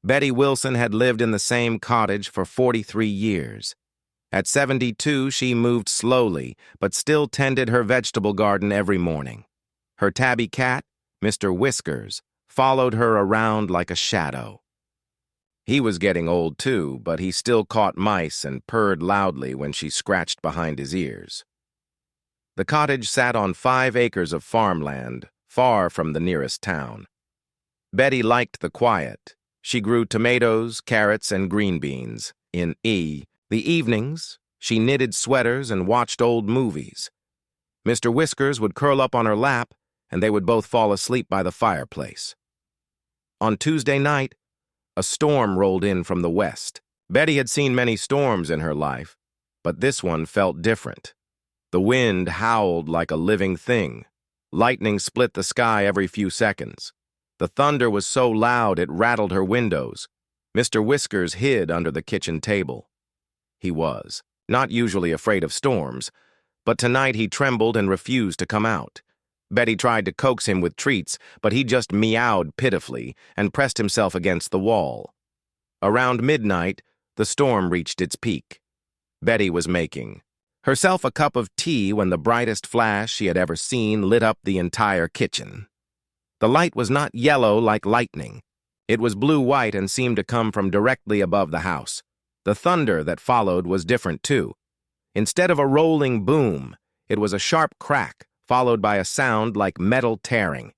Betty Wilson had lived in the same cottage for 43 years. At 72, she moved slowly, but still tended her vegetable garden every morning. Her tabby cat, Mr. Whiskers, followed her around like a shadow. He was getting old too, but he still caught mice and purred loudly when she scratched behind his ears. The cottage sat on 5 acres of farmland, far from the nearest town. Betty liked the quiet. She grew tomatoes, carrots, and green beans. The evenings, she knitted sweaters and watched old movies. Mr. Whiskers would curl up on her lap, and they would both fall asleep by the fireplace. On Tuesday night, a storm rolled in from the west. Betty had seen many storms in her life, but this one felt different. The wind howled like a living thing. Lightning split the sky every few seconds. The thunder was so loud it rattled her windows. Mr. Whiskers hid under the kitchen table. He was not usually afraid of storms, but tonight he trembled and refused to come out. Betty tried to coax him with treats, but he just meowed pitifully and pressed himself against the wall. Around midnight, the storm reached its peak. Betty was making herself a cup of tea when the brightest flash she had ever seen lit up the entire kitchen. The light was not yellow like lightning. It was blue-white and seemed to come from directly above the house. The thunder that followed was different too. Instead of a rolling boom, it was a sharp crack, followed by a sound like metal tearing.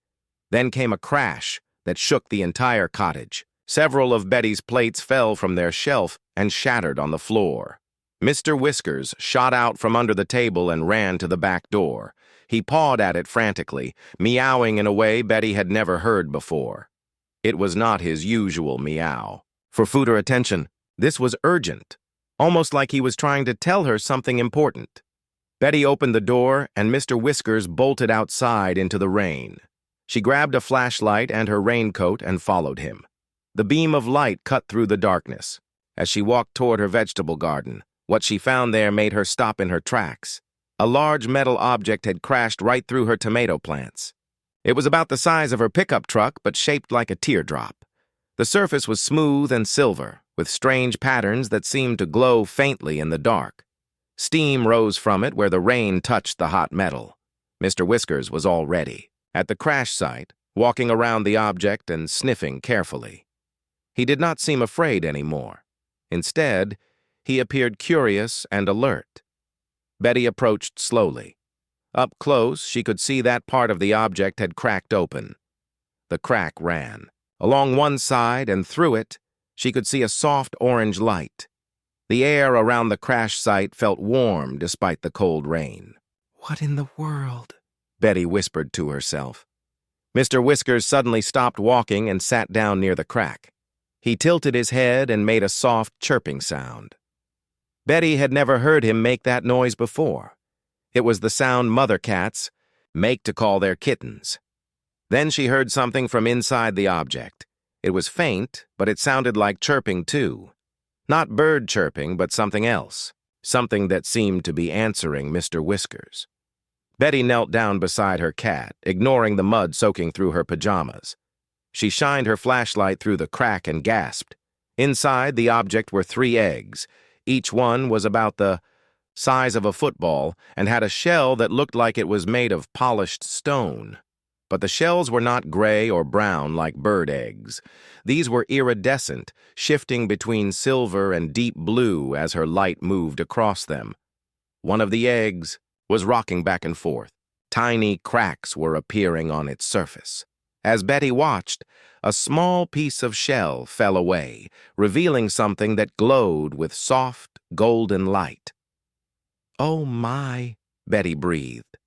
Then came a crash that shook the entire cottage. Several of Betty's plates fell from their shelf and shattered on the floor. Mr. Whiskers shot out from under the table and ran to the back door. He pawed at it frantically, meowing in a way Betty had never heard before. It was not his usual meow. For food or attention, this was urgent, almost like he was trying to tell her something important. Betty opened the door, and Mr. Whiskers bolted outside into the rain. She grabbed a flashlight and her raincoat and followed him. The beam of light cut through the darkness. As she walked toward her vegetable garden, what she found there made her stop in her tracks. A large metal object had crashed right through her tomato plants. It was about the size of her pickup truck, but shaped like a teardrop. The surface was smooth and silver, with strange patterns that seemed to glow faintly in the dark. Steam rose from it where the rain touched the hot metal. Mr. Whiskers was all ready, at the crash site, walking around the object and sniffing carefully. He did not seem afraid anymore. Instead, he appeared curious and alert. Betty approached slowly. Up close, she could see that part of the object had cracked open. The crack ran. Along one side and through it, she could see a soft orange light. The air around the crash site felt warm despite the cold rain. "What in the world?" Betty whispered to herself. Mr. Whiskers suddenly stopped walking and sat down near the crack. He tilted his head and made a soft chirping sound. Betty had never heard him make that noise before. It was the sound mother cats make to call their kittens. Then she heard something from inside the object. It was faint, but it sounded like chirping too. Not bird chirping, but something else. Something that seemed to be answering Mr. Whiskers. Betty knelt down beside her cat, ignoring the mud soaking through her pajamas. She shined her flashlight through the crack and gasped. Inside the object were 3 eggs. Each one was about the size of a football and had a shell that looked like it was made of polished stone. But the shells were not gray or brown like bird eggs. These were iridescent, shifting between silver and deep blue as her light moved across them. One of the eggs was rocking back and forth. Tiny cracks were appearing on its surface. As Betty watched, a small piece of shell fell away, revealing something that glowed with soft, golden light. "Oh my," Betty breathed.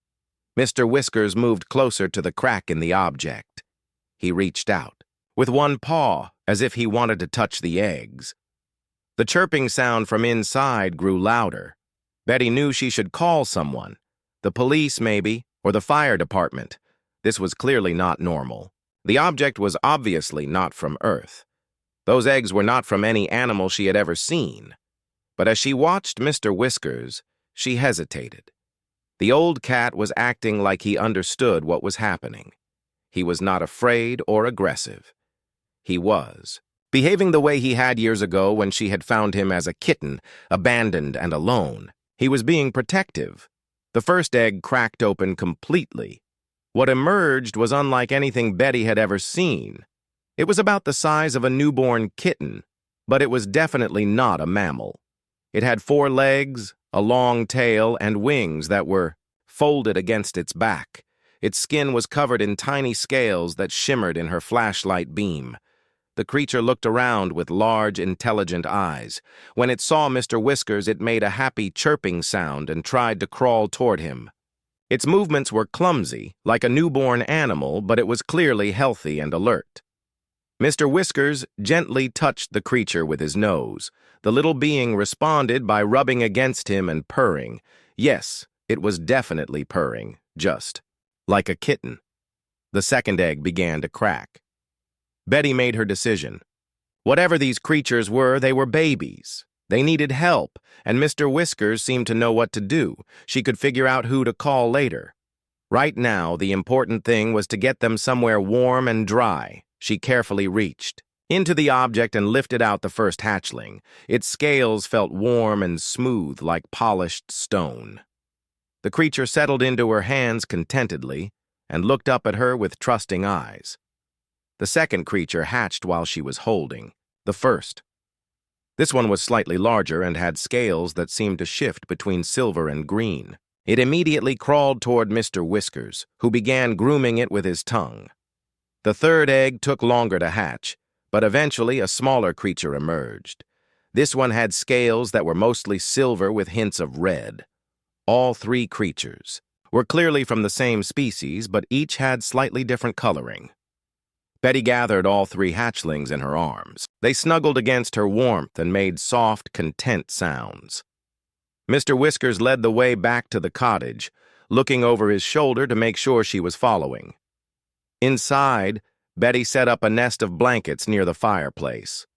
Mr. Whiskers moved closer to the crack in the object. He reached out, with one paw, as if he wanted to touch the eggs. The chirping sound from inside grew louder. Betty knew she should call someone. The police, maybe, or the fire department. This was clearly not normal. The object was obviously not from Earth. Those eggs were not from any animal she had ever seen. But as she watched Mr. Whiskers, she hesitated. The old cat was acting like he understood what was happening. He was not afraid or aggressive. He was Behaving the way he had years ago when she had found him as a kitten, abandoned and alone. He was being protective. The first egg cracked open completely. What emerged was unlike anything Betty had ever seen. It was about the size of a newborn kitten, but it was definitely not a mammal. It had 4 legs, a long tail, and wings that were folded against its back. Its skin was covered in tiny scales that shimmered in her flashlight beam. The creature looked around with large, intelligent eyes. When it saw Mr. Whiskers, it made a happy chirping sound and tried to crawl toward him. Its movements were clumsy, like a newborn animal, but it was clearly healthy and alert. Mr. Whiskers gently touched the creature with his nose. The little being responded by rubbing against him and purring. Yes, it was definitely purring, just like a kitten. The second egg began to crack. Betty made her decision. Whatever these creatures were, they were babies. They needed help, and Mr. Whiskers seemed to know what to do. She could figure out who to call later. Right now, the important thing was to get them somewhere warm and dry. She carefully reached into the object and lifted out the first hatchling. Its scales felt warm and smooth like polished stone. The creature settled into her hands contentedly and looked up at her with trusting eyes. The second creature hatched while she was holding the first. This one was slightly larger and had scales that seemed to shift between silver and green. It immediately crawled toward Mr. Whiskers, who began grooming it with his tongue. The third egg took longer to hatch, but eventually a smaller creature emerged. This one had scales that were mostly silver with hints of red. All 3 creatures were clearly from the same species, but each had slightly different coloring. Betty gathered all 3 hatchlings in her arms. They snuggled against her warmth and made soft, content sounds. Mr. Whiskers led the way back to the cottage, looking over his shoulder to make sure she was following. Inside, Betty set up a nest of blankets near the fireplace.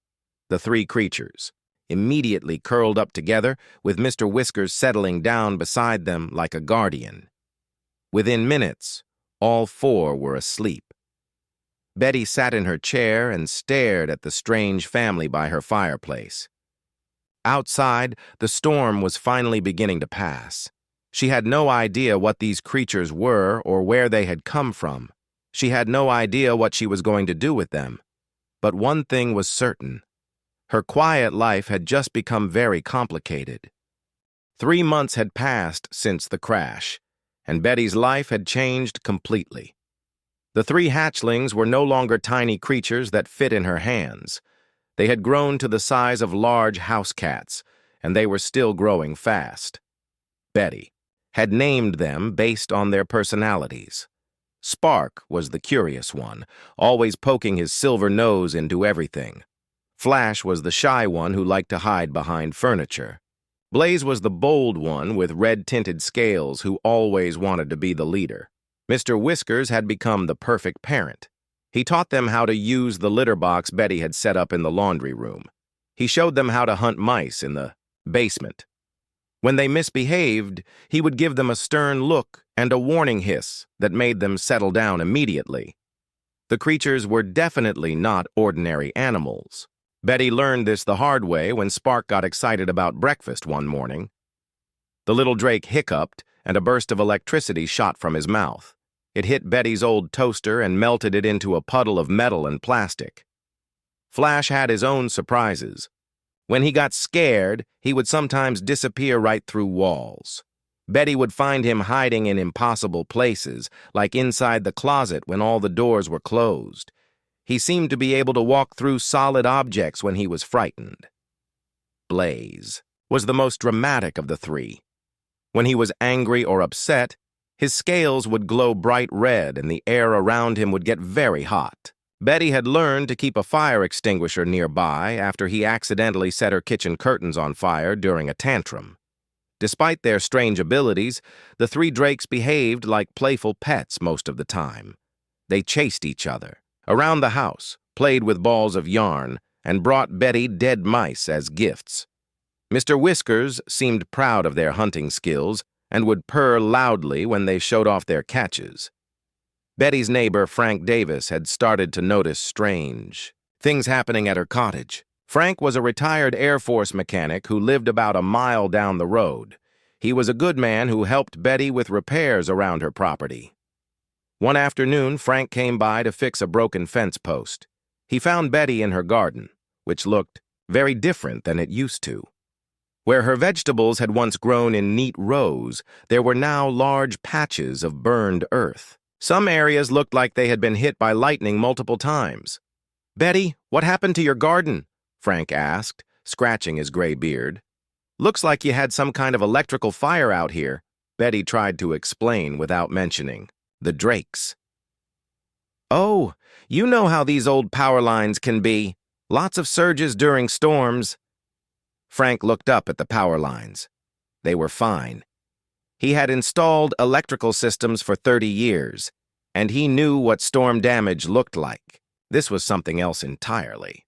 The 3 creatures immediately curled up together, with Mr. Whiskers settling down beside them like a guardian. Within minutes, all 4 were asleep. Betty sat in her chair and stared at the strange family by her fireplace. Outside, the storm was finally beginning to pass. She had no idea what these creatures were or where they had come from. She had no idea what she was going to do with them. But one thing was certain. Her quiet life had just become very complicated. 3 months had passed since the crash, and Betty's life had changed completely. The 3 hatchlings were no longer tiny creatures that fit in her hands. They had grown to the size of large house cats, and they were still growing fast. Betty had named them based on their personalities. Spark was the curious one, always poking his silver nose into everything. Flash was the shy one who liked to hide behind furniture. Blaze was the bold one with red-tinted scales who always wanted to be the leader. Mr. Whiskers had become the perfect parent. He taught them how to use the litter box Betty had set up in the laundry room. He showed them how to hunt mice in the basement. When they misbehaved, he would give them a stern look and a warning hiss that made them settle down immediately. The creatures were definitely not ordinary animals. Betty learned this the hard way when Spark got excited about breakfast one morning. The little drake hiccuped, and a burst of electricity shot from his mouth. It hit Betty's old toaster and melted it into a puddle of metal and plastic. Flash had his own surprises. When he got scared, he would sometimes disappear right through walls. Betty would find him hiding in impossible places, like inside the closet when all the doors were closed. He seemed to be able to walk through solid objects when he was frightened. Blaze was the most dramatic of the 3. When he was angry or upset, his scales would glow bright red and the air around him would get very hot. Betty had learned to keep a fire extinguisher nearby after he accidentally set her kitchen curtains on fire during a tantrum. Despite their strange abilities, the 3 drakes behaved like playful pets most of the time. They chased each other around the house, played with balls of yarn, and brought Betty dead mice as gifts. Mr. Whiskers seemed proud of their hunting skills and would purr loudly when they showed off their catches. Betty's neighbor, Frank Davis, had started to notice strange Things happening at her cottage. Frank was a retired Air Force mechanic who lived about a mile down the road. He was a good man who helped Betty with repairs around her property. One afternoon, Frank came by to fix a broken fence post. He found Betty in her garden, which looked very different than it used to. Where her vegetables had once grown in neat rows, there were now large patches of burned earth. Some areas looked like they had been hit by lightning multiple times. "Betty, what happened to your garden?" Frank asked, scratching his gray beard. "Looks like you had some kind of electrical fire out here." Betty tried to explain without mentioning the Drakes. "Oh, you know how these old power lines can be. Lots of surges during storms." Frank looked up at the power lines. They were fine. He had installed electrical systems for 30 years, and he knew what storm damage looked like. This was something else entirely.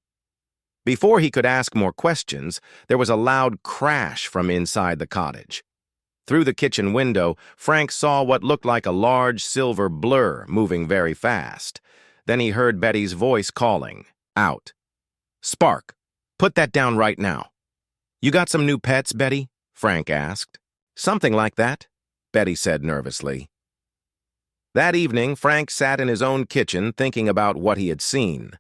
Before he could ask more questions, there was a loud crash from inside the cottage. Through the kitchen window, Frank saw what looked like a large silver blur moving very fast. Then he heard Betty's voice calling out. "Spark, put that down right now." "You got some new pets, Betty?" Frank asked. "Something like that," Betty said nervously. That evening, Frank sat in his own kitchen thinking about what he had seen.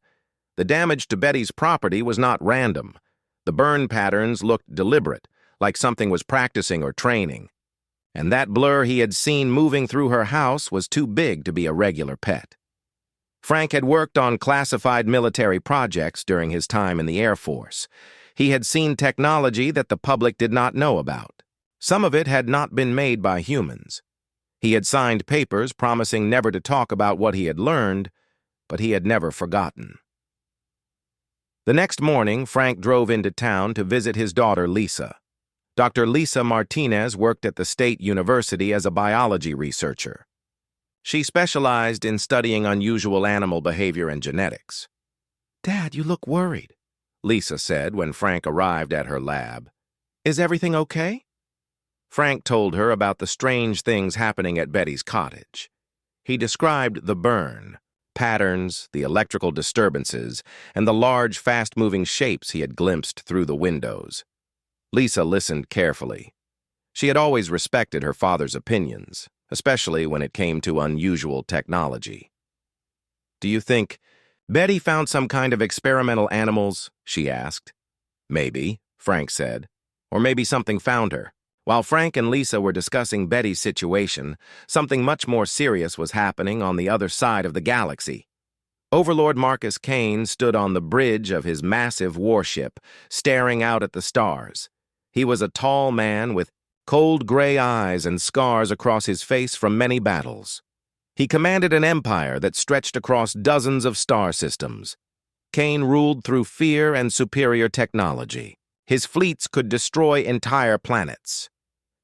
The damage to Betty's property was not random. The burn patterns looked deliberate, like something was practicing or training. And that blur he had seen moving through her house was too big to be a regular pet. Frank had worked on classified military projects during his time in the Air Force. He had seen technology that the public did not know about. Some of it had not been made by humans. He had signed papers promising never to talk about what he had learned, but he had never forgotten. The next morning, Frank drove into town to visit his daughter, Lisa. Dr. Lisa Martinez worked at the State University as a biology researcher. She specialized in studying unusual animal behavior and genetics. "Dad, you look worried," Lisa said when Frank arrived at her lab. "Is everything okay?" Frank told her about the strange things happening at Betty's cottage. He described the burn, patterns, the electrical disturbances, and the large, fast-moving shapes he had glimpsed through the windows. Lisa listened carefully. She had always respected her father's opinions, especially when it came to unusual technology. "Do you think Betty found some kind of experimental animals?" she asked. "Maybe," Frank said. "Or maybe something found her." While Frank and Lisa were discussing Betty's situation, something much more serious was happening on the other side of the galaxy. Overlord Marcus Kane stood on the bridge of his massive warship, staring out at the stars. He was a tall man with cold gray eyes and scars across his face from many battles. He commanded an empire that stretched across dozens of star systems. Kane ruled through fear and superior technology. His fleets could destroy entire planets.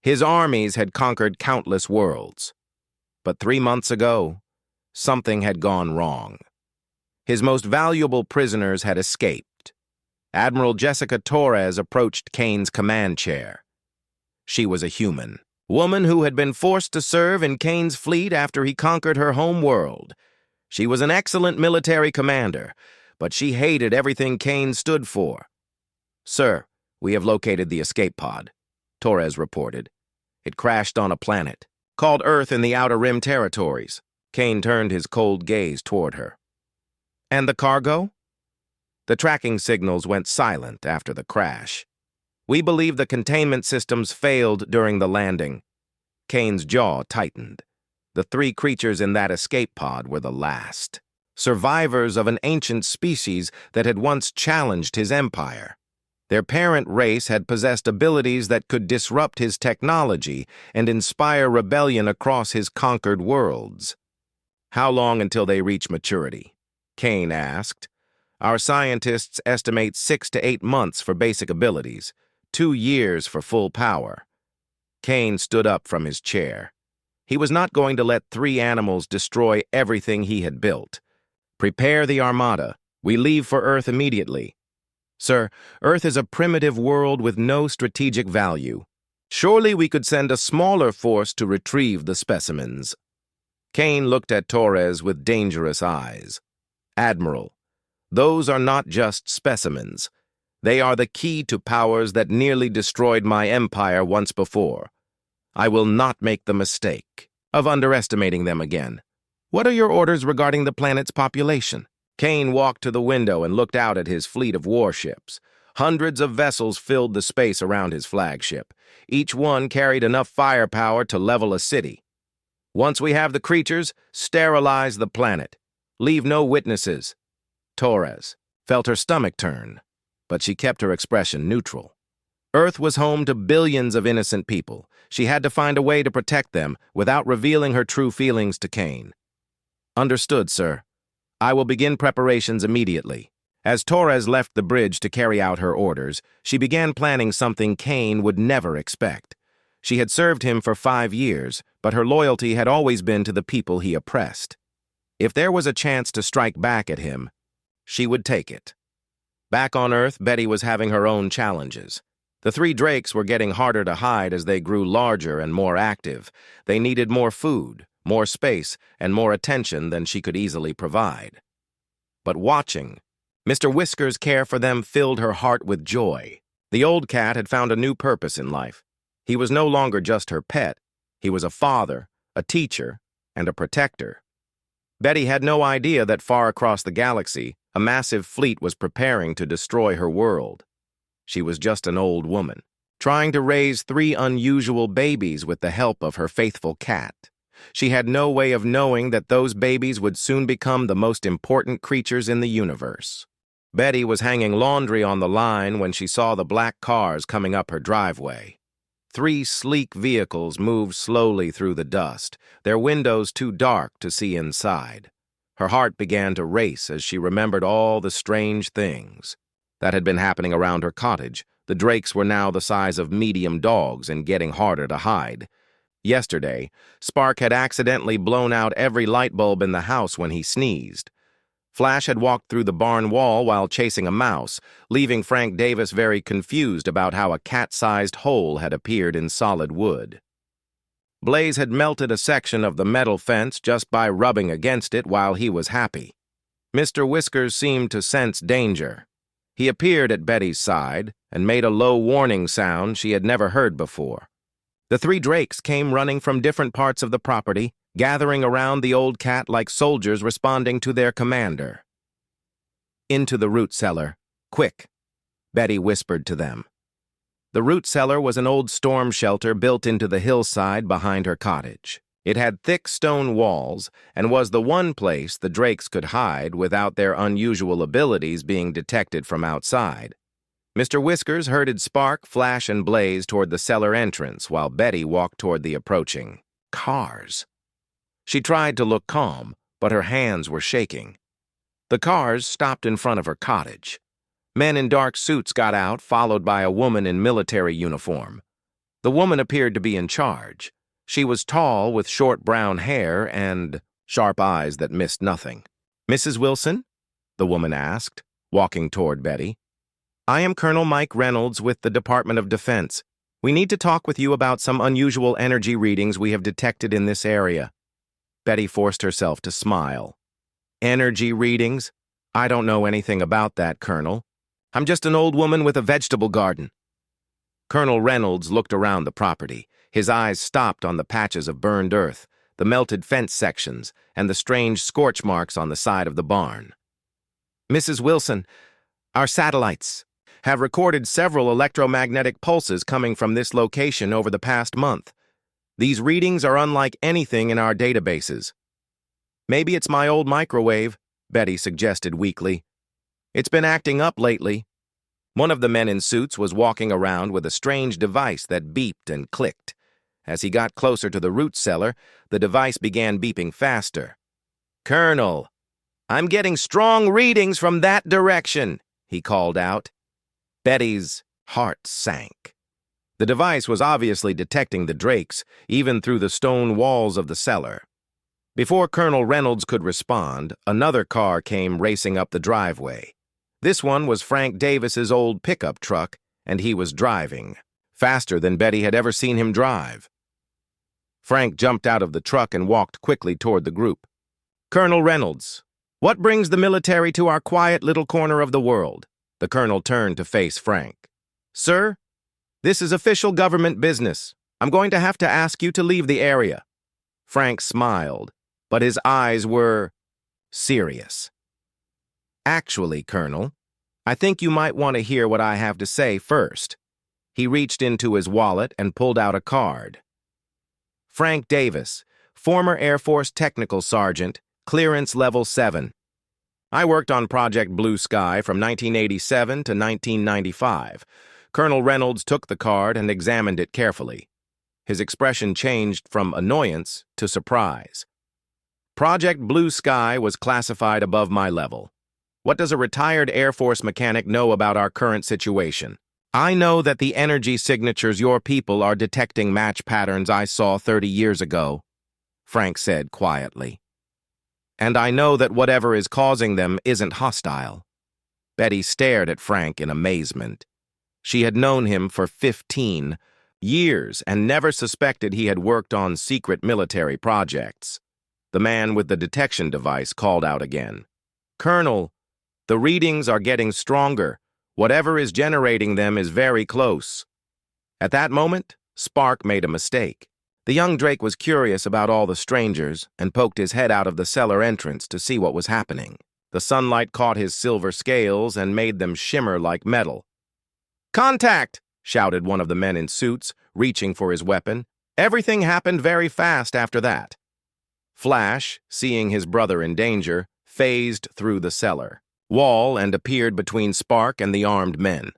His armies had conquered countless worlds. But 3 months ago, something had gone wrong. His most valuable prisoners had escaped. Admiral Jessica Torres approached Kane's command chair. She was a human woman who had been forced to serve in Kane's fleet after he conquered her home world. She was an excellent military commander, but she hated everything Kane stood for. "Sir, we have located the escape pod," Torres reported. "It crashed on a planet called Earth in the Outer Rim territories." Kane turned his cold gaze toward her. "And the cargo?" The tracking signals went silent after the crash. "We believe the containment systems failed during the landing." Kane's jaw tightened. The 3 creatures in that escape pod were the last. Survivors of an ancient species that had once challenged his empire. Their parent race had possessed abilities that could disrupt his technology and inspire rebellion across his conquered worlds. "How long until they reach maturity?" Kane asked. "Our scientists estimate 6 to 8 months for basic abilities, 2 years for full power." Kane stood up from his chair. He was not going to let 3 animals destroy everything he had built. "Prepare the armada. We leave for Earth immediately." "Sir, Earth is a primitive world with no strategic value. Surely we could send a smaller force to retrieve the specimens." Kane looked at Torres with dangerous eyes. "Admiral, Those are not just specimens. They are the key to powers that nearly destroyed my empire once before. I will not make the mistake of underestimating them again. What are your orders regarding the planet's population? Kane walked to the window and looked out at his fleet of warships. Hundreds of vessels filled the space around his flagship. Each one carried enough firepower to level a city. Once we have the creatures, sterilize the planet. Leave no witnesses. Torres felt her stomach turn, but she kept her expression neutral. Earth was home to billions of innocent people. She had to find a way to protect them without revealing her true feelings to Kane. Understood, sir. I will begin preparations immediately. As Torres left the bridge to carry out her orders, she began planning something Kane would never expect. She had served him for 5 years, but her loyalty had always been to the people he oppressed. If there was a chance to strike back at him, she would take it. Back on Earth, Betty was having her own challenges. The 3 drakes were getting harder to hide as they grew larger and more active. They needed more food, more space, and more attention than she could easily provide. But watching, Mr. Whisker's care for them filled her heart with joy. The old cat had found a new purpose in life. He was no longer just her pet. He was a father, a teacher, and a protector. Betty had no idea that far across the galaxy, a massive fleet was preparing to destroy her world. She was just an old woman, trying to raise 3 unusual babies with the help of her faithful cat. She had no way of knowing that those babies would soon become the most important creatures in the universe. Betty was hanging laundry on the line when she saw the black cars coming up her driveway. 3 sleek vehicles moved slowly through the dust, their windows too dark to see inside. Her heart began to race as she remembered all the strange things that had been happening around her cottage. The drakes were now the size of medium dogs and getting harder to hide. Yesterday, Spark had accidentally blown out every light bulb in the house when he sneezed. Flash had walked through the barn wall while chasing a mouse, leaving Frank Davis very confused about how a cat-sized hole had appeared in solid wood. Blaze had melted a section of the metal fence just by rubbing against it while he was happy. Mr. Whiskers seemed to sense danger. He appeared at Betty's side and made a low warning sound she had never heard before. The 3 drakes came running from different parts of the property, gathering around the old cat like soldiers responding to their commander. "Into the root cellar. Quick," Betty whispered to them. The root cellar was an old storm shelter built into the hillside behind her cottage. It had thick stone walls and was the one place the drakes could hide without their unusual abilities being detected from outside. Mr. Whiskers herded Spark, Flash, and Blaze toward the cellar entrance while Betty walked toward the approaching cars. She tried to look calm, but her hands were shaking. The cars stopped in front of her cottage. Men in dark suits got out, followed by a woman in military uniform. The woman appeared to be in charge. She was tall with short brown hair and sharp eyes that missed nothing. "Mrs. Wilson?" the woman asked, walking toward Betty. "I am Colonel Mike Reynolds with the Department of Defense. We need to talk with you about some unusual energy readings we have detected in this area." Betty forced herself to smile. "Energy readings? I don't know anything about that, Colonel. I'm just an old woman with a vegetable garden." Colonel Reynolds looked around the property. His eyes stopped on the patches of burned earth, the melted fence sections, and the strange scorch marks on the side of the barn. "Mrs. Wilson, our satellites have recorded several electromagnetic pulses coming from this location over the past month. These readings are unlike anything in our databases." "Maybe it's my old microwave," Betty suggested weakly. "It's been acting up lately." One of the men in suits was walking around with a strange device that beeped and clicked. As he got closer to the root cellar, the device began beeping faster. "Colonel, I'm getting strong readings from that direction," he called out. Betty's heart sank. The device was obviously detecting the drakes, even through the stone walls of the cellar. Before Colonel Reynolds could respond, another car came racing up the driveway. This one was Frank Davis's old pickup truck, and he was driving, faster than Betty had ever seen him drive. Frank jumped out of the truck and walked quickly toward the group. "Colonel Reynolds, What brings the military to our quiet little corner of the world? The colonel turned to face Frank. Sir, this is official government business. I'm going to have to ask you to leave the area. Frank smiled, but his eyes were serious. Actually, Colonel, I think you might want to hear what I have to say first. He reached into his wallet and pulled out a card. Frank Davis, former Air Force Technical Sergeant, clearance level 7. I worked on Project Blue Sky from 1987 to 1995. Colonel Reynolds took the card and examined it carefully. His expression changed from annoyance to surprise. Project Blue Sky was classified above my level. What does a retired Air Force mechanic know about our current situation? I know that the energy signatures your people are detecting match patterns I saw 30 years ago, Frank said quietly. And I know that whatever is causing them isn't hostile. Betty stared at Frank in amazement. She had known him for 15 years and never suspected he had worked on secret military projects. The man with the detection device called out again. Colonel, the readings are getting stronger. Whatever is generating them is very close. At that moment, Spark made a mistake. The young Drake was curious about all the strangers and poked his head out of the cellar entrance to see what was happening. The sunlight caught his silver scales and made them shimmer like metal. Contact! Shouted one of the men in suits, reaching for his weapon. Everything happened very fast after that. Flash, seeing his brother in danger, phased through the cellar wall and appeared between Spark and the armed men.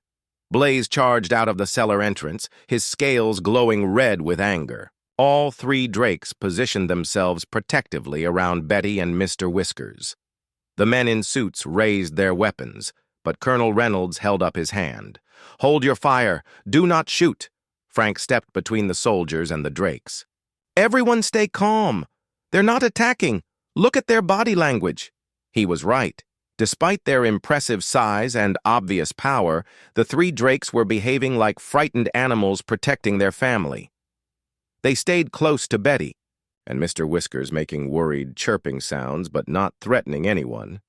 Blaze charged out of the cellar entrance, his scales glowing red with anger. All three Drakes positioned themselves protectively around Betty and Mr. Whiskers. The men in suits raised their weapons, but Colonel Reynolds held up his hand. Hold your fire. Do not shoot. Frank stepped between the soldiers and the Drakes. Everyone stay calm. They're not attacking. Look at their body language. He was right. Despite their impressive size and obvious power, the three Drakes were behaving like frightened animals protecting their family. They stayed close to Betty, and Mr. Whiskers making worried chirping sounds but not threatening anyone.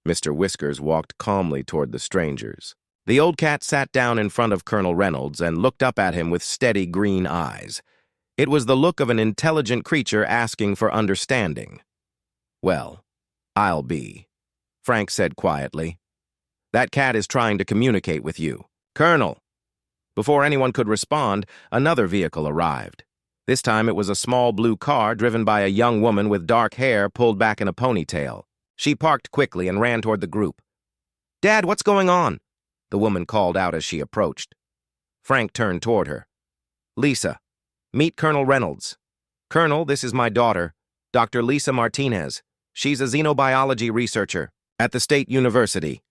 Mr. Whiskers walked calmly toward the strangers. The old cat sat down in front of Colonel Reynolds and looked up at him with steady green eyes. It was the look of an intelligent creature asking for understanding. Well, I'll be, Frank said quietly. That cat is trying to communicate with you. Colonel! Before anyone could respond, another vehicle arrived. This time it was a small blue car driven by a young woman with dark hair pulled back in a ponytail. She parked quickly and ran toward the group. Dad, what's going on? The woman called out as she approached. Frank turned toward her. Lisa, meet Colonel Reynolds. Colonel, this is my daughter, Dr. Lisa Martinez. She's a xenobiology researcher at the State University.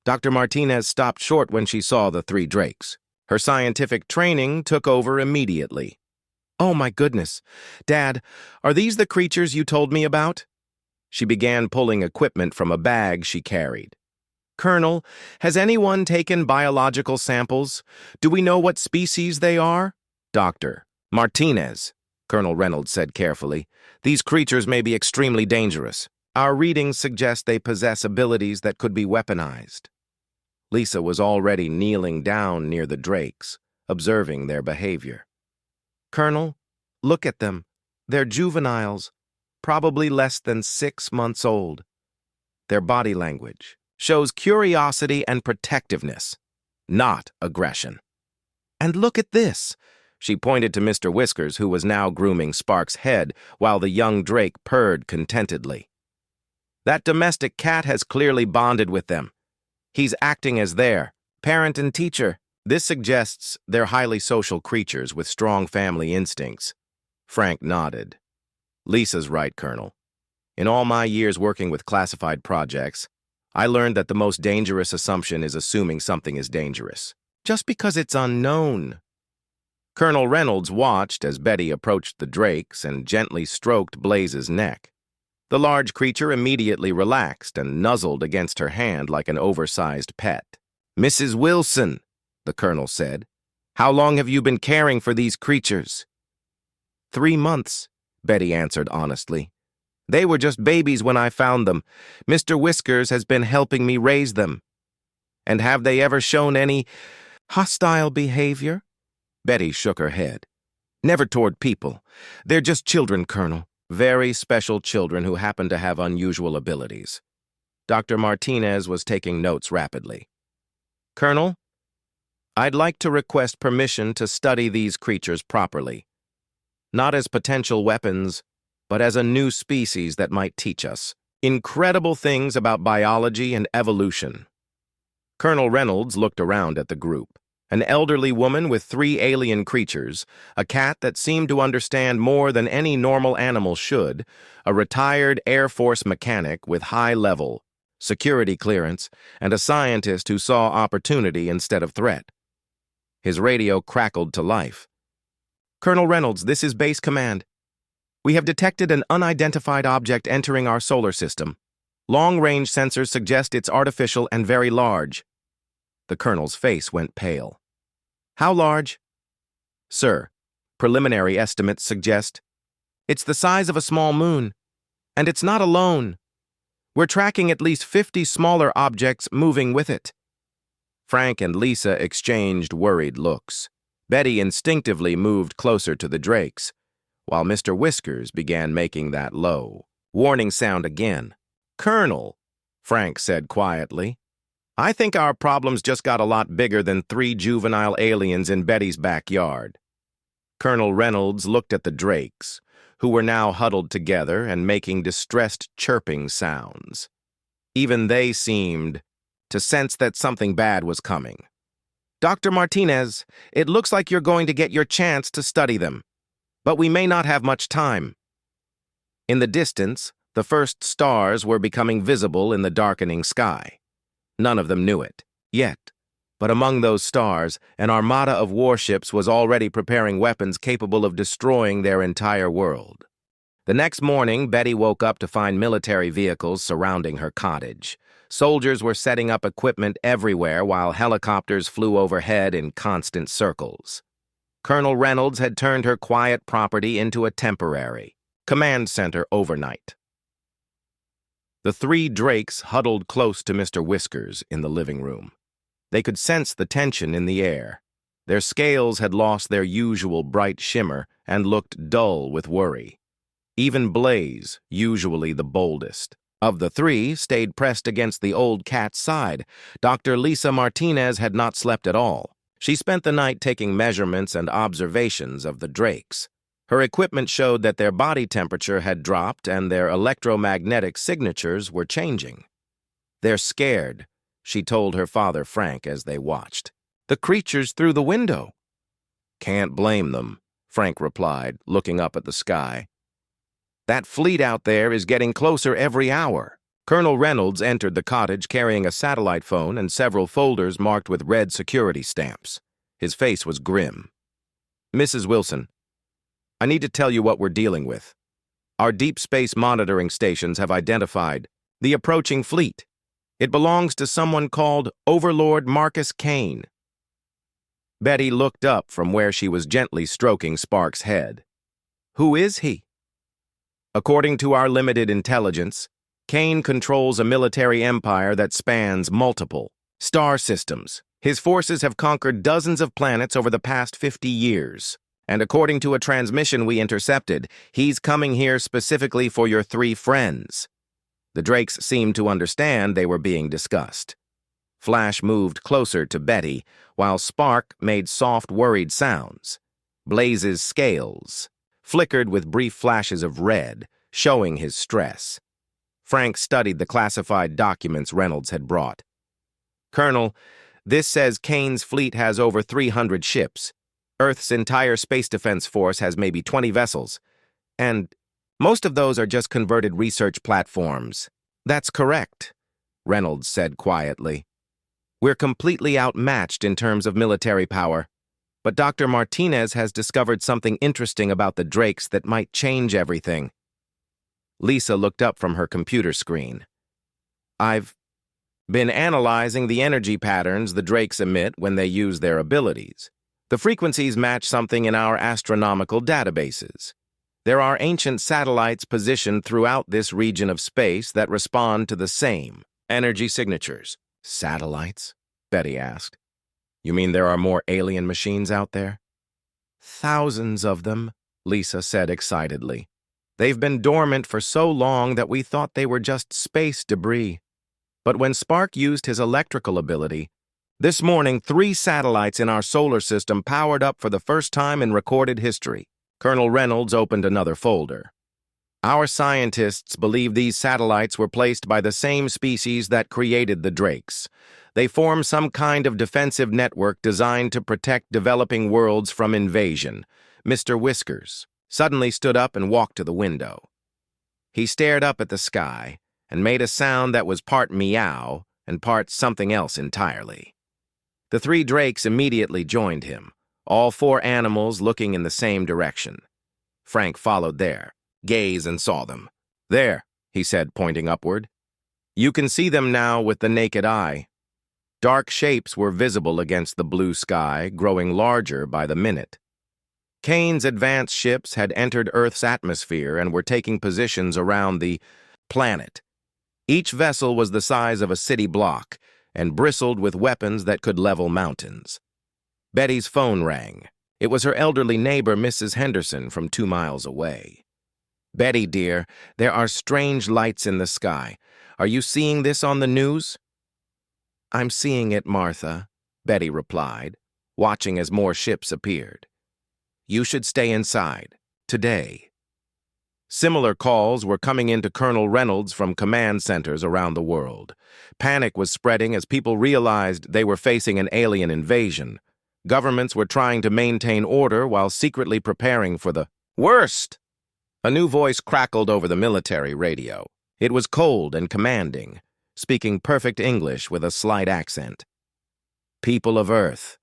Dr. Martinez stopped short when she saw the three Drakes. Her scientific training took over immediately. Oh my goodness. Dad, are these the creatures you told me about? She began pulling equipment from a bag she carried. Colonel, has anyone taken biological samples? Do we know what species they are? Dr. Martinez, Colonel Reynolds said carefully. These creatures may be extremely dangerous. Our readings suggest they possess abilities that could be weaponized. Lisa was already kneeling down near the Drakes, observing their behavior. Colonel, look at them. They're juveniles, probably less than 6 months old. Their body language shows curiosity and protectiveness, not aggression. And look at this. She pointed to Mr. Whiskers, who was now grooming Spark's head, while the young Drake purred contentedly. That domestic cat has clearly bonded with them. He's acting as their parent and teacher. This suggests they're highly social creatures with strong family instincts. Frank nodded. Lisa's right, Colonel. In all my years working with classified projects, I learned that the most dangerous assumption is assuming something is dangerous, just because it's unknown. Colonel Reynolds watched as Betty approached the Drakes and gently stroked Blaze's neck. The large creature immediately relaxed and nuzzled against her hand like an oversized pet. Mrs. Wilson, the colonel said, how long have you been caring for these creatures? 3 months, Betty answered honestly. They were just babies when I found them. Mr. Whiskers has been helping me raise them. And have they ever shown any hostile behavior? Betty shook her head. Never toward people. They're just children, Colonel. Very special children who happen to have unusual abilities. Dr. Martinez was taking notes rapidly. Colonel, I'd like to request permission to study these creatures properly. Not as potential weapons, but as a new species that might teach us incredible things about biology and evolution. Colonel Reynolds looked around at the group. An elderly woman with 3 alien creatures, a cat that seemed to understand more than any normal animal should, a retired Air Force mechanic with high-level security clearance, and a scientist who saw opportunity instead of threat. His radio crackled to life. Colonel Reynolds, this is Base Command. We have detected an unidentified object entering our solar system. Long-range sensors suggest it's artificial and very large. The colonel's face went pale. How large? Sir, preliminary estimates suggest it's the size of a small moon, and it's not alone. We're tracking at least 50 smaller objects moving with it. Frank and Lisa exchanged worried looks. Betty instinctively moved closer to the Drakes, while Mr. Whiskers began making that low warning sound again. Colonel, Frank said quietly, I think our problems just got a lot bigger than 3 juvenile aliens in Betty's backyard. Colonel Reynolds looked at the Drakes, who were now huddled together and making distressed chirping sounds. Even they seemed to sense that something bad was coming. Dr. Martinez, it looks like you're going to get your chance to study them, but we may not have much time. In the distance, the first stars were becoming visible in the darkening sky. None of them knew it, yet. But among those stars, an armada of warships was already preparing weapons capable of destroying their entire world. The next morning, Betty woke up to find military vehicles surrounding her cottage. Soldiers were setting up equipment everywhere while helicopters flew overhead in constant circles. Colonel Reynolds had turned her quiet property into a temporary command center overnight. The 3 Drakes huddled close to Mr. Whiskers in the living room. They could sense the tension in the air. Their scales had lost their usual bright shimmer and looked dull with worry. Even Blaze, usually the boldest of the 3, stayed pressed against the old cat's side. Dr. Lisa Martinez had not slept at all. She spent the night taking measurements and observations of the Drakes. Her equipment showed that their body temperature had dropped and their electromagnetic signatures were changing. They're scared, she told her father Frank as they watched. The creatures through the window. Can't blame them, Frank replied, looking up at the sky. That fleet out there is getting closer every hour. Colonel Reynolds entered the cottage carrying a satellite phone and several folders marked with red security stamps. His face was grim. Mrs. Wilson, I need to tell you what we're dealing with. Our deep space monitoring stations have identified the approaching fleet. It belongs to someone called Overlord Marcus Kane. Betty looked up from where she was gently stroking Spark's head. Who is he? According to our limited intelligence, Kane controls a military empire that spans multiple star systems. His forces have conquered dozens of planets over the past 50 years. And according to a transmission we intercepted, he's coming here specifically for your 3 friends. The Drakes seemed to understand they were being discussed. Flash moved closer to Betty, while Spark made soft, worried sounds. Blaze's scales flickered with brief flashes of red, showing his stress. Frank studied the classified documents Reynolds had brought. Colonel, this says Kane's fleet has over 300 ships. Earth's entire space defense force has maybe 20 vessels, and most of those are just converted research platforms. That's correct, Reynolds said quietly. We're completely outmatched in terms of military power, but Dr. Martinez has discovered something interesting about the Drakes that might change everything. Lisa looked up from her computer screen. I've been analyzing the energy patterns the Drakes emit when they use their abilities. The frequencies match something in our astronomical databases. There are ancient satellites positioned throughout this region of space that respond to the same energy signatures. Satellites? Betty asked. You mean there are more alien machines out there? Thousands of them, Lisa said excitedly. They've been dormant for so long that we thought they were just space debris. But when Spark used his electrical ability, this morning 3 satellites in our solar system powered up for the first time in recorded history. Colonel Reynolds opened another folder. Our scientists believe these satellites were placed by the same species that created the Drakes. They form some kind of defensive network designed to protect developing worlds from invasion. Mr. Whiskers suddenly stood up and walked to the window. He stared up at the sky and made a sound that was part meow and part something else entirely. The 3 Drakes immediately joined him, all 4 animals looking in the same direction. Frank followed their gaze and saw them. There, he said, pointing upward. You can see them now with the naked eye. Dark shapes were visible against the blue sky, growing larger by the minute. Kane's advanced ships had entered Earth's atmosphere and were taking positions around the planet. Each vessel was the size of a city block and bristled with weapons that could level mountains. Betty's phone rang. It was her elderly neighbor, Mrs. Henderson, from 2 miles away. Betty, dear, there are strange lights in the sky. Are you seeing this on the news? I'm seeing it, Martha, Betty replied, watching as more ships appeared. You should stay inside, today. Similar calls were coming into Colonel Reynolds from command centers around the world. Panic was spreading as people realized they were facing an alien invasion. Governments were trying to maintain order while secretly preparing for the worst. A new voice crackled over the military radio. It was cold and commanding, speaking perfect English with a slight accent. People of Earth,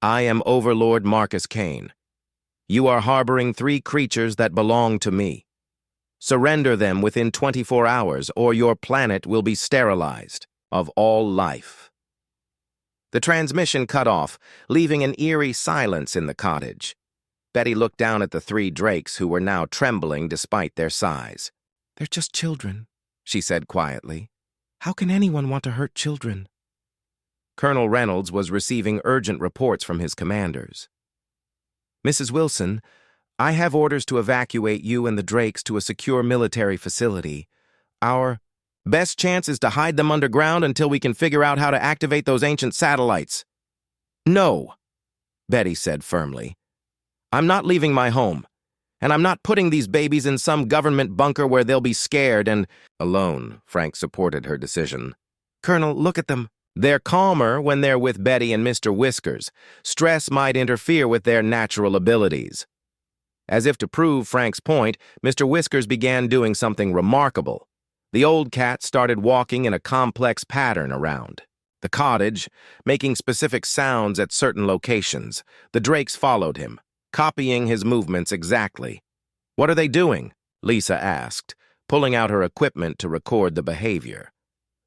I am Overlord Marcus Kane. You are harboring 3 creatures that belong to me. Surrender them within 24 hours, or your planet will be sterilized of all life. The transmission cut off, leaving an eerie silence in the cottage. Betty looked down at the 3 Drakes who were now trembling despite their size. They're just children, she said quietly. How can anyone want to hurt children? Colonel Reynolds was receiving urgent reports from his commanders. Mrs. Wilson, I have orders to evacuate you and the Drakes to a secure military facility. Our best chance is to hide them underground until we can figure out how to activate those ancient satellites. No, Betty said firmly. I'm not leaving my home, and I'm not putting these babies in some government bunker where they'll be scared and alone. Frank supported her decision. Colonel, look at them. They're calmer when they're with Betty and Mr. Whiskers. Stress might interfere with their natural abilities. As if to prove Frank's point, Mr. Whiskers began doing something remarkable. The old cat started walking in a complex pattern around the cottage, making specific sounds at certain locations. The Drakes followed him, copying his movements exactly. What are they doing? Lisa asked, pulling out her equipment to record the behavior.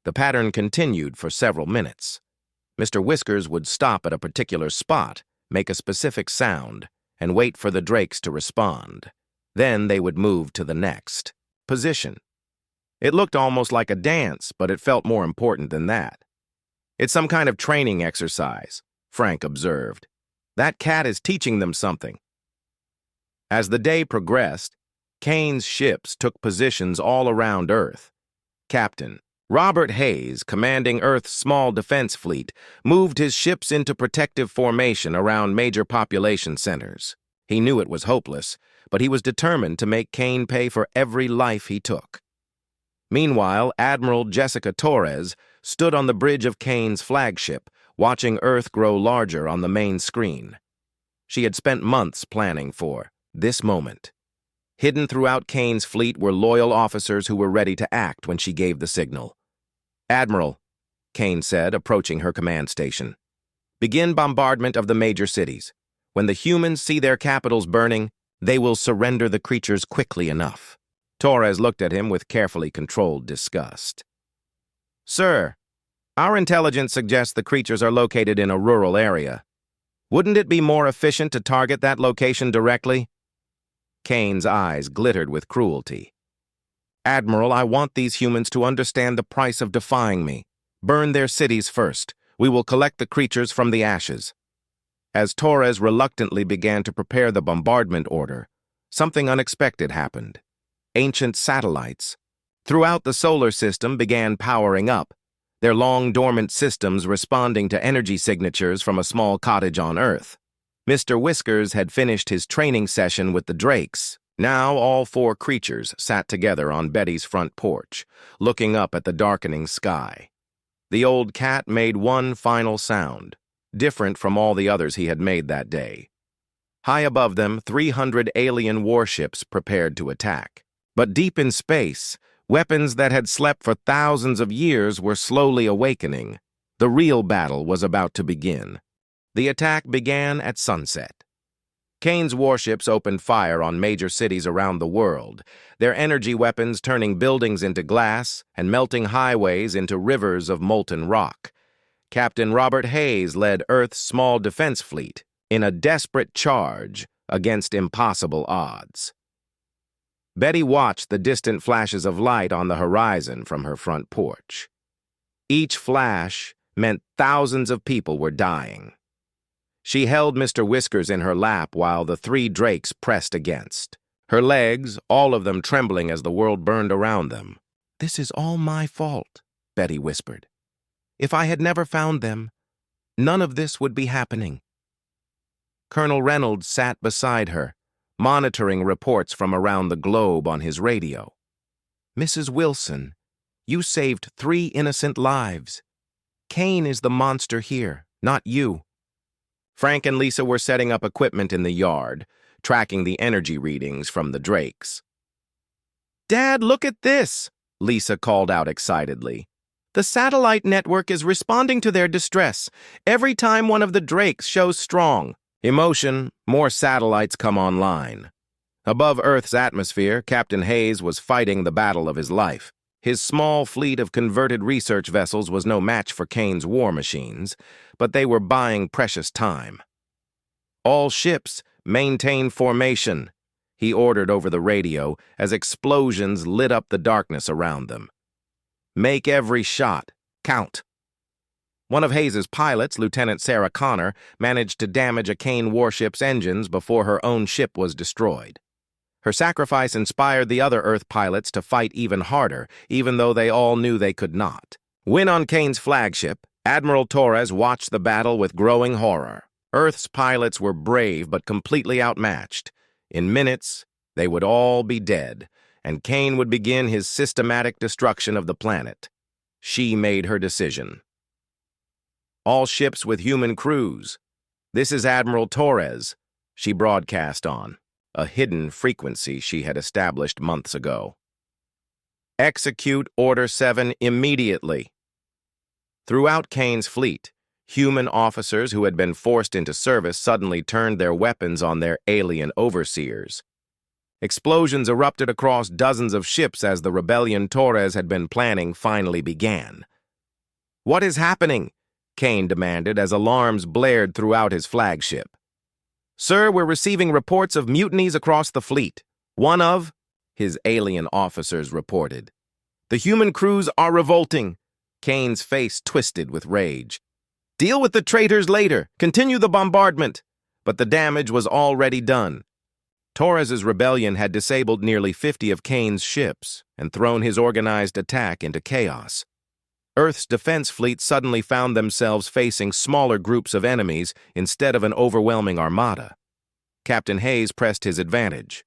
The pattern continued for several minutes. Mr. Whiskers would stop at a particular spot, make a specific sound, and wait for the Drakes to respond. Then they would move to the next position. It looked almost like a dance, but it felt more important than that. It's some kind of training exercise, Frank observed. That cat is teaching them something. As the day progressed, Kane's ships took positions all around Earth. Captain Robert Hayes, commanding Earth's small defense fleet, moved his ships into protective formation around major population centers. He knew it was hopeless, but he was determined to make Kane pay for every life he took. Meanwhile, Admiral Jessica Torres stood on the bridge of Kane's flagship, watching Earth grow larger on the main screen. She had spent months planning for this moment. Hidden throughout Kane's fleet were loyal officers who were ready to act when she gave the signal. Admiral, Kane said, approaching her command station. Begin bombardment of the major cities. When the humans see their capitals burning, they will surrender the creatures quickly enough. Torres looked at him with carefully controlled disgust. Sir, our intelligence suggests the creatures are located in a rural area. Wouldn't it be more efficient to target that location directly? Kane's eyes glittered with cruelty. "Admiral, I want these humans to understand the price of defying me. Burn their cities first. We will collect the creatures from the ashes." As Torres reluctantly began to prepare the bombardment order, something unexpected happened. Ancient satellites throughout the solar system began powering up, their long dormant systems responding to energy signatures from a small cottage on Earth. Mr. Whiskers had finished his training session with the Drakes. Now all four creatures sat together on Betty's front porch, looking up at the darkening sky. The old cat made one final sound, different from all the others he had made that day. High above them, 300 alien warships prepared to attack. But deep in space, weapons that had slept for thousands of years were slowly awakening. The real battle was about to begin. The attack began at sunset. Kane's warships opened fire on major cities around the world, their energy weapons turning buildings into glass and melting highways into rivers of molten rock. Captain Robert Hayes led Earth's small defense fleet in a desperate charge against impossible odds. Betty watched the distant flashes of light on the horizon from her front porch. Each flash meant thousands of people were dying. She held Mr. Whiskers in her lap while the three Drakes pressed against, her legs, all of them trembling as the world burned around them. "This is all my fault," Betty whispered. "If I had never found them, none of this would be happening." Colonel Reynolds sat beside her, monitoring reports from around the globe on his radio. "Mrs. Wilson, you saved 3 innocent lives. Kane is the monster here, not you." Frank and Lisa were setting up equipment in the yard, tracking the energy readings from the Drakes. "Dad, look at this!" Lisa called out excitedly. "The satellite network is responding to their distress every time one of the Drakes shows strong emotion. More satellites come online." Above Earth's atmosphere, Captain Hayes was fighting the battle of his life. His small fleet of converted research vessels was no match for Kane's war machines, but they were buying precious time. "All ships, maintain formation," he ordered over the radio as explosions lit up the darkness around them. "Make every shot count." One of Hayes's pilots, Lieutenant Sarah Connor, managed to damage a Kane warship's engines before her own ship was destroyed. Her sacrifice inspired the other Earth pilots to fight even harder, even though they all knew they could not. When on Kane's flagship, Admiral Torres watched the battle with growing horror. Earth's pilots were brave but completely outmatched. In minutes, they would all be dead, and Kane would begin his systematic destruction of the planet. She made her decision. "All ships with human crews. This is Admiral Torres," she broadcast on, a hidden frequency she had established months ago. "Execute Order 7 immediately." Throughout Kane's fleet, human officers who had been forced into service suddenly turned their weapons on their alien overseers. Explosions erupted across dozens of ships as the rebellion Torres had been planning finally began. "What is happening?" Kane demanded as alarms blared throughout his flagship. "Sir, we're receiving reports of mutinies across the fleet. One of," his alien officers reported. "The human crews are revolting." Kane's face twisted with rage. "Deal with the traitors later. Continue the bombardment." But the damage was already done. Torres's rebellion had disabled nearly 50 of Kane's ships and thrown his organized attack into chaos. Earth's defense fleet suddenly found themselves facing smaller groups of enemies instead of an overwhelming armada. Captain Hayes pressed his advantage.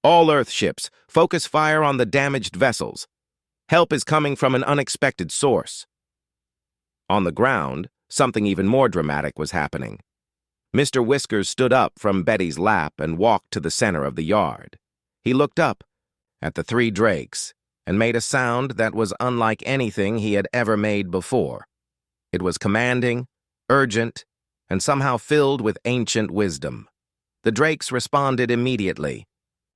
"All Earth ships, focus fire on the damaged vessels. Help is coming from an unexpected source." On the ground, something even more dramatic was happening. Mr. Whiskers stood up from Betty's lap and walked to the center of the yard. He looked up at the 3 Drakes and made a sound that was unlike anything he had ever made before. It was commanding, urgent, and somehow filled with ancient wisdom. The Drakes responded immediately.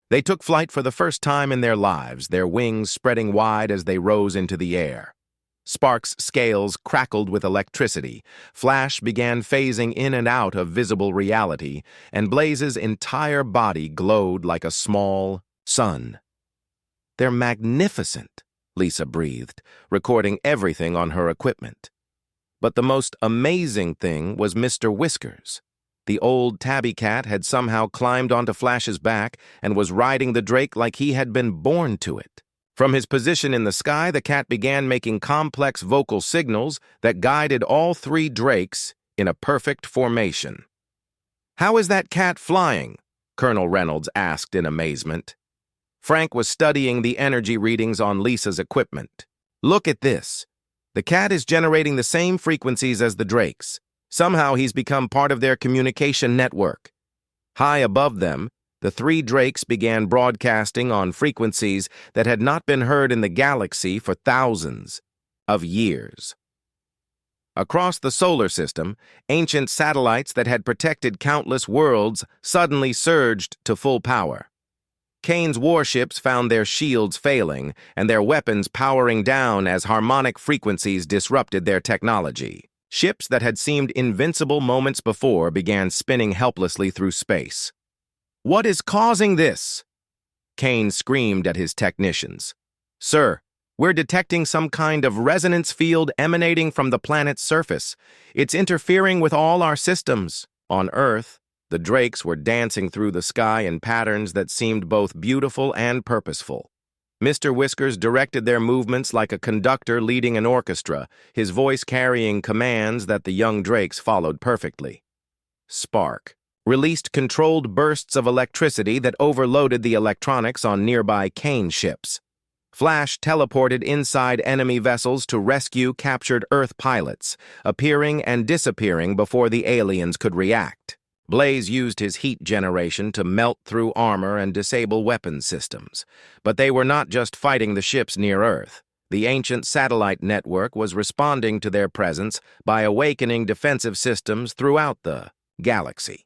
They took flight for the first time in their lives, their wings spreading wide as they rose into the air. Spark's scales crackled with electricity. Flash began phasing in and out of visible reality, and Blaze's entire body glowed like a small sun. "They're magnificent," Lisa breathed, recording everything on her equipment. But the most amazing thing was Mr. Whiskers. The old tabby cat had somehow climbed onto Flash's back and was riding the Drake like he had been born to it. From his position in the sky, the cat began making complex vocal signals that guided all three Drakes in a perfect formation. "How is that cat flying?" Colonel Reynolds asked in amazement. Frank was studying the energy readings on Lisa's equipment. "Look at this. The cat is generating the same frequencies as the Drakes. Somehow he's become part of their communication network." High above them, the three Drakes began broadcasting on frequencies that had not been heard in the galaxy for thousands of years. Across the solar system, ancient satellites that had protected countless worlds suddenly surged to full power. Kane's warships found their shields failing and their weapons powering down as harmonic frequencies disrupted their technology. Ships that had seemed invincible moments before began spinning helplessly through space. "What is causing this?" Kane screamed at his technicians. "Sir, we're detecting some kind of resonance field emanating from the planet's surface. It's interfering with all our systems." On Earth, the Drakes were dancing through the sky in patterns that seemed both beautiful and purposeful. Mr. Whiskers directed their movements like a conductor leading an orchestra, his voice carrying commands that the young Drakes followed perfectly. Spark released controlled bursts of electricity that overloaded the electronics on nearby Kane ships. Flash teleported inside enemy vessels to rescue captured Earth pilots, appearing and disappearing before the aliens could react. Blaze used his heat generation to melt through armor and disable weapons systems. But they were not just fighting the ships near Earth. The ancient satellite network was responding to their presence by awakening defensive systems throughout the galaxy.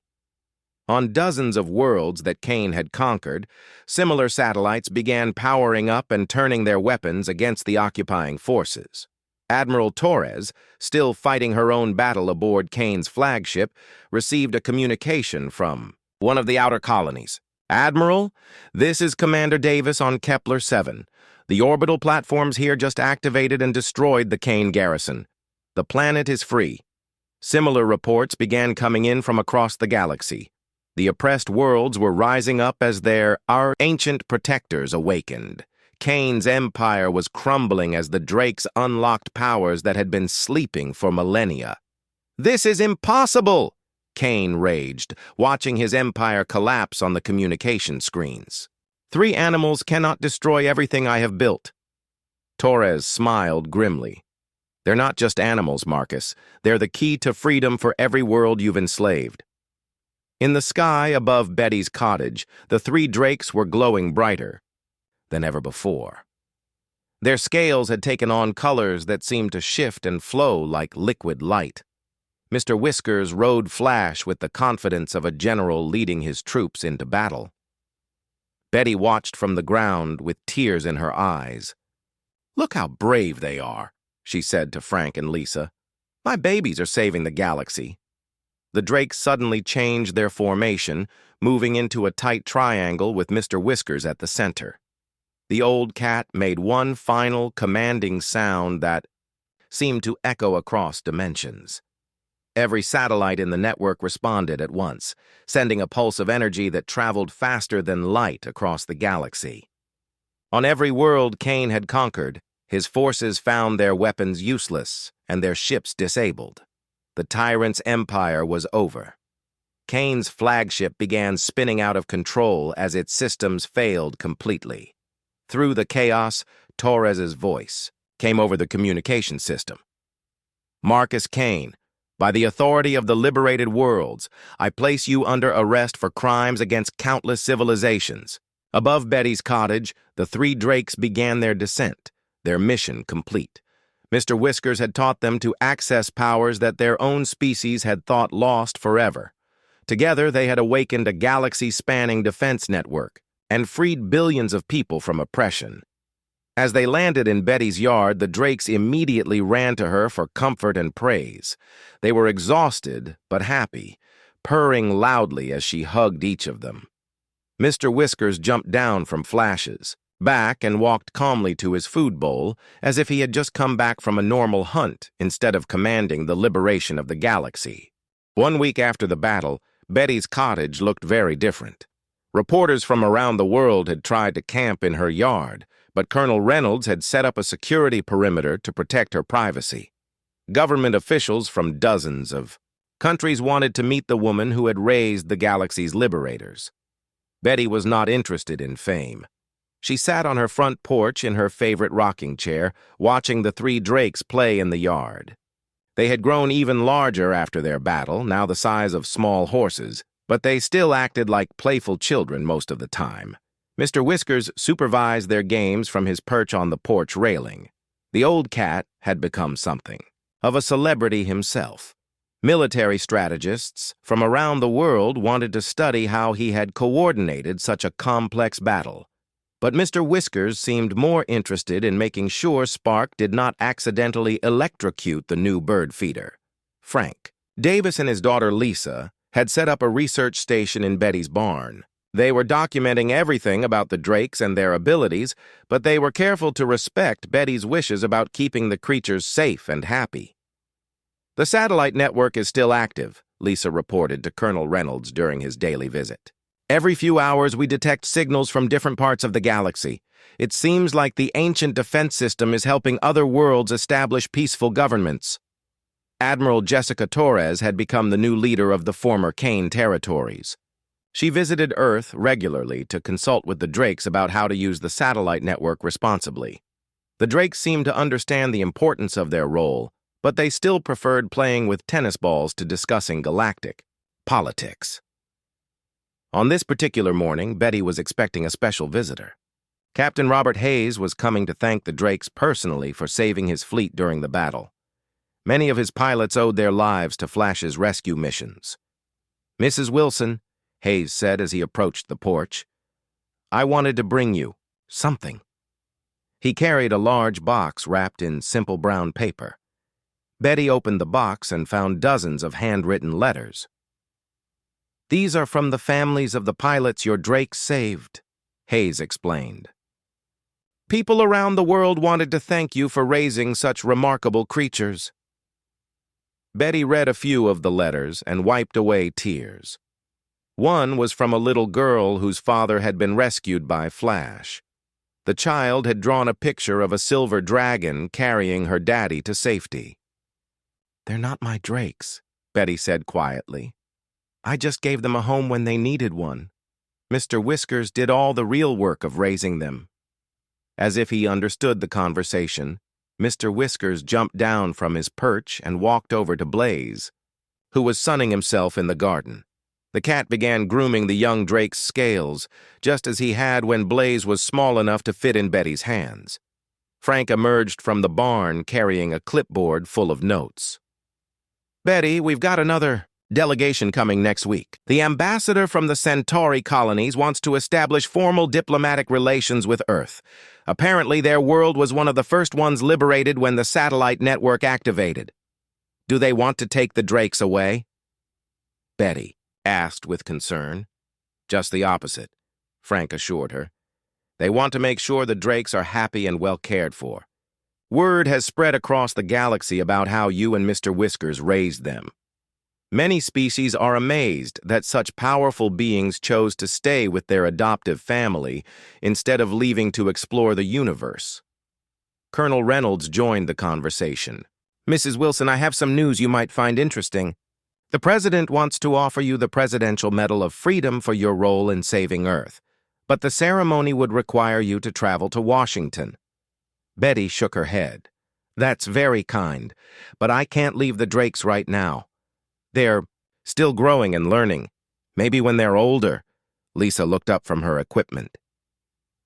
On dozens of worlds that Kane had conquered, similar satellites began powering up and turning their weapons against the occupying forces. Admiral Torres, still fighting her own battle aboard Kane's flagship, received a communication from one of the outer colonies. "Admiral, this is Commander Davis on Kepler 7. The orbital platforms here just activated and destroyed the Kane garrison. The planet is free." Similar reports began coming in from across the galaxy. The oppressed worlds were rising up as our ancient protectors awakened. Kane's empire was crumbling as the Drakes unlocked powers that had been sleeping for millennia. "This is impossible!" Kane raged, watching his empire collapse on the communication screens. "Three animals cannot destroy everything I have built." Torres smiled grimly. "They're not just animals, Marcus. They're the key to freedom for every world you've enslaved." In the sky above Betty's cottage, the three Drakes were glowing brighter than ever before. Their scales had taken on colors that seemed to shift and flow like liquid light. Mr. Whiskers rode Flash with the confidence of a general leading his troops into battle. Betty watched from the ground with tears in her eyes. "Look how brave they are," she said to Frank and Lisa. "My babies are saving the galaxy." The Drakes suddenly changed their formation, moving into a tight triangle with Mr. Whiskers at the center. The old cat made one final commanding sound that seemed to echo across dimensions. Every satellite in the network responded at once, sending a pulse of energy that traveled faster than light across the galaxy. On every world Kane had conquered, his forces found their weapons useless and their ships disabled. The tyrant's empire was over. Kane's flagship began spinning out of control as its systems failed completely. Through the chaos, Torres's voice came over the communication system. "Marcus Kane, by the authority of the liberated worlds, I place you under arrest for crimes against countless civilizations." Above Betty's cottage, the three Drakes began their descent, their mission complete. Mr. Whiskers had taught them to access powers that their own species had thought lost forever. Together, they had awakened a galaxy-spanning defense network and freed billions of people from oppression. As they landed in Betty's yard, the Drakes immediately ran to her for comfort and praise. They were exhausted, but happy, purring loudly as she hugged each of them. Mr. Whiskers jumped down from Flash's back and walked calmly to his food bowl as if he had just come back from a normal hunt instead of commanding the liberation of the galaxy. 1 week after the battle, Betty's cottage looked very different. Reporters from around the world had tried to camp in her yard, but Colonel Reynolds had set up a security perimeter to protect her privacy. Government officials from dozens of countries wanted to meet the woman who had raised the galaxy's liberators. Betty was not interested in fame. She sat on her front porch in her favorite rocking chair, watching the 3 Drakes play in the yard. They had grown even larger after their battle, now the size of small horses, but they still acted like playful children most of the time. Mr. Whiskers supervised their games from his perch on the porch railing. The old cat had become something of a celebrity himself. Military strategists from around the world wanted to study how he had coordinated such a complex battle. But Mr. Whiskers seemed more interested in making sure Spark did not accidentally electrocute the new bird feeder. Frank Davis and his daughter Lisa had set up a research station in Betty's barn. They were documenting everything about the Drakes and their abilities, but they were careful to respect Betty's wishes about keeping the creatures safe and happy. "The satellite network is still active," Lisa reported to Colonel Reynolds during his daily visit. "Every few hours we detect signals from different parts of the galaxy. It seems like the ancient defense system is helping other worlds establish peaceful governments." Admiral Jessica Torres had become the new leader of the former Kane territories. She visited Earth regularly to consult with the Drakes about how to use the satellite network responsibly. The Drakes seemed to understand the importance of their role, but they still preferred playing with tennis balls to discussing galactic politics. On this particular morning, Betty was expecting a special visitor. Captain Robert Hayes was coming to thank the Drakes personally for saving his fleet during the battle. Many of his pilots owed their lives to Flash's rescue missions. "Mrs. Wilson," Hayes said as he approached the porch, "I wanted to bring you something." He carried a large box wrapped in simple brown paper. Betty opened the box and found dozens of handwritten letters. "These are from the families of the pilots your Drakes saved," Hayes explained. "People around the world wanted to thank you for raising such remarkable creatures." Betty read a few of the letters and wiped away tears. One was from a little girl whose father had been rescued by Flash. The child had drawn a picture of a silver dragon carrying her daddy to safety. "They're not my Drakes," Betty said quietly. "I just gave them a home when they needed one. Mr. Whiskers did all the real work of raising them." As if he understood the conversation, Mr. Whiskers jumped down from his perch and walked over to Blaze, who was sunning himself in the garden. The cat began grooming the young Drake's scales, just as he had when Blaze was small enough to fit in Betty's hands. Frank emerged from the barn carrying a clipboard full of notes. "Betty, we've got another delegation coming next week. The ambassador from the Centauri colonies wants to establish formal diplomatic relations with Earth. Apparently, their world was one of the first ones liberated when the satellite network activated. Do they want to take the Drakes away?" Betty asked with concern. "Just the opposite," Frank assured her. "They want to make sure the Drakes are happy and well cared for. Word has spread across the galaxy about how you and Mr. Whiskers raised them. Many species are amazed that such powerful beings chose to stay with their adoptive family instead of leaving to explore the universe." Colonel Reynolds joined the conversation. "Mrs. Wilson, I have some news you might find interesting. The President wants to offer you the Presidential Medal of Freedom for your role in saving Earth, but the ceremony would require you to travel to Washington." Betty shook her head. "That's very kind, but I can't leave the Drakes right now. They're still growing and learning. Maybe when they're older." Lisa looked up from her equipment.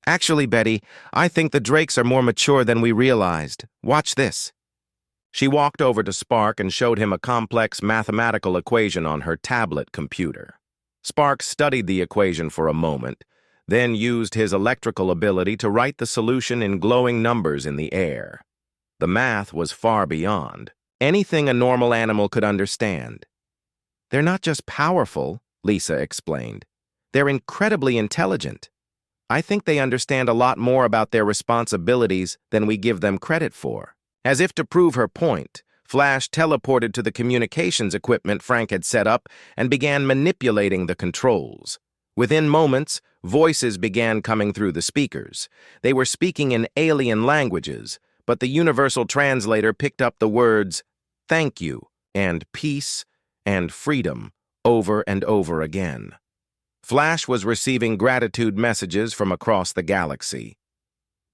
"Actually, Betty, I think the Drakes are more mature than we realized. Watch this." She walked over to Spark and showed him a complex mathematical equation on her tablet computer. Spark studied the equation for a moment, then used his electrical ability to write the solution in glowing numbers in the air. The math was far beyond anything a normal animal could understand. "They're not just powerful," Lisa explained. "They're incredibly intelligent. I think they understand a lot more about their responsibilities than we give them credit for." As if to prove her point, Flash teleported to the communications equipment Frank had set up and began manipulating the controls. Within moments, voices began coming through the speakers. They were speaking in alien languages, but the universal translator picked up the words "thank you" and "peace" and "freedom" over and over again. Flash was receiving gratitude messages from across the galaxy.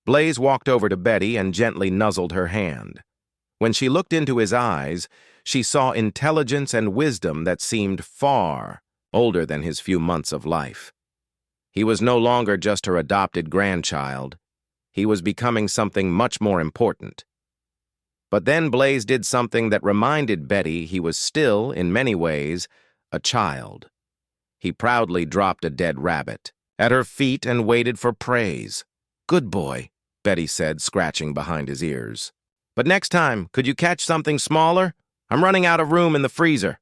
Blaze walked over to Betty and gently nuzzled her hand. When she looked into his eyes, she saw intelligence and wisdom that seemed far older than his few months of life. He was no longer just her adopted grandchild. He was becoming something much more important. But then Blaze did something that reminded Betty he was still, in many ways, a child. He proudly dropped a dead rabbit at her feet and waited for praise. "Good boy," Betty said, scratching behind his ears. "But next time, could you catch something smaller? I'm running out of room in the freezer."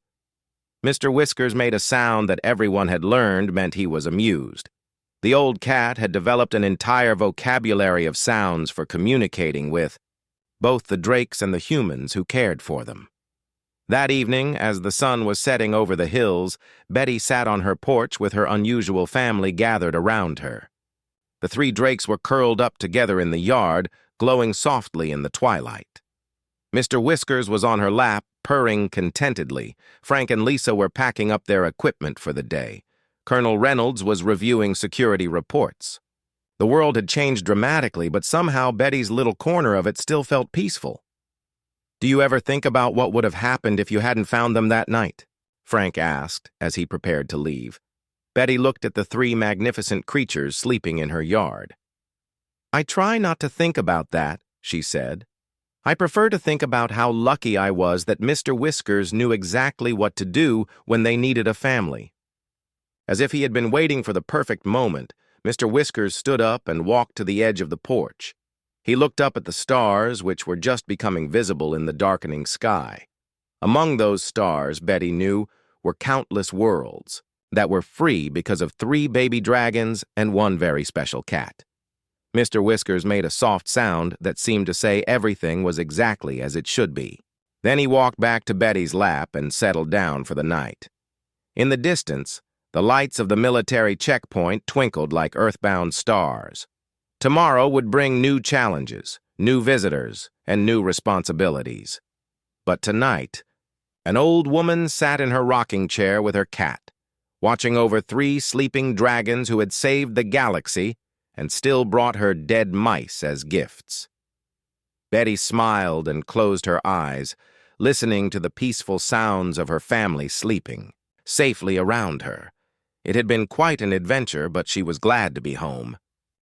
Mr. Whiskers made a sound that everyone had learned meant he was amused. The old cat had developed an entire vocabulary of sounds for communicating with both the drakes and the humans who cared for them. That evening, as the sun was setting over the hills, Betty sat on her porch with her unusual family gathered around her. The three drakes were curled up together in the yard, glowing softly in the twilight. Mr. Whiskers was on her lap, purring contentedly. Frank and Lisa were packing up their equipment for the day. Colonel Reynolds was reviewing security reports. The world had changed dramatically, but somehow Betty's little corner of it still felt peaceful. "Do you ever think about what would have happened if you hadn't found them that night?" Frank asked as he prepared to leave. Betty looked at the three magnificent creatures sleeping in her yard. "I try not to think about that," she said. "I prefer to think about how lucky I was that Mr. Whiskers knew exactly what to do when they needed a family." As if he had been waiting for the perfect moment, Mr. Whiskers stood up and walked to the edge of the porch. He looked up at the stars, which were just becoming visible in the darkening sky. Among those stars, Betty knew, were countless worlds that were free because of 3 baby dragons and 1 very special cat. Mr. Whiskers made a soft sound that seemed to say everything was exactly as it should be. Then he walked back to Betty's lap and settled down for the night. In the distance, the lights of the military checkpoint twinkled like earthbound stars. Tomorrow would bring new challenges, new visitors, and new responsibilities. But tonight, an old woman sat in her rocking chair with her cat, watching over 3 sleeping dragons who had saved the galaxy and still brought her dead mice as gifts. Betty smiled and closed her eyes, listening to the peaceful sounds of her family sleeping safely around her. It had been quite an adventure, but she was glad to be home.